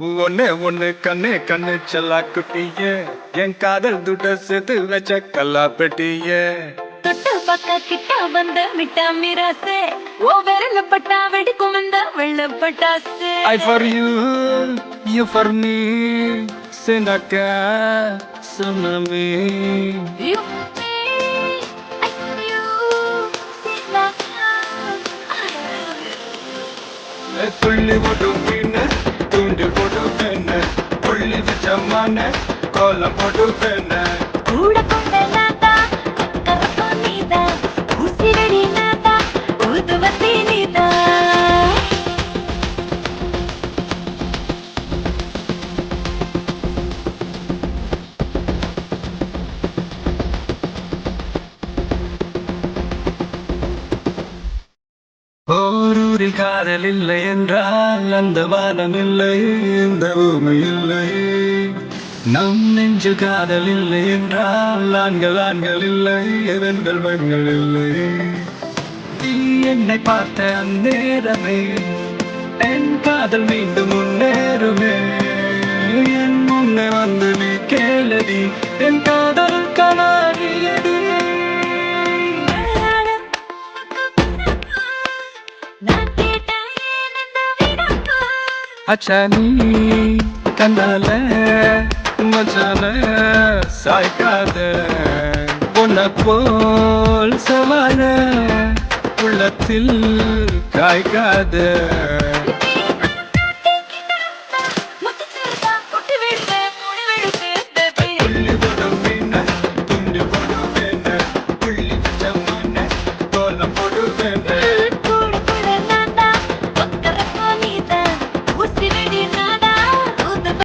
ஒன்னே ஒண்ணு கண்ணே கண்ணு செல்லா குட்டியே என் காதல் துட்ட சேர்த்து வச்ச கல்லா பெட்டியே தொட்டு பக்க கிட்ட வந்த மிட்டா மிராசே ஓ விரல பட்டா வெடிக்கும் இந்த வெள்ள பட்டாசு I for you, you for me சின்னக்கா சுனமி You me, I you, Sinaka. துள்ளி போடும் மீன் தூண்டி போடும் பெண்ண புள்ளி வச்ச மான கோலம் போடும் பெண்ண கூட கொண்ட நாதா கரப்பா நீதா உசிரடி நாதா ஊதுவத்தி நீதா ஓரூரில் காதல் இல்லை என்றால் அந்த வானம் இல்லை இந்த பூமி இல்லை நம் நெஞ்சு காதல் இல்லை என்றால் ஆண்கள் ஆண்கள் இல்லை பெண்கள் பெண்கள் இல்லை நீ என்னை பார்த்த அந்நேரமே என் காதல் மீண்டும் முன்னேறுமே என் முன்னே வந்து நீ கேளடி என் காதல் கனாரியடி நான் கேட்ட இந்த வீரப்பா அச்சானி கண்ணால மச்சான சாய்க்காத உன்னை போல் சவால உள்ளத்தில் காய்க்காத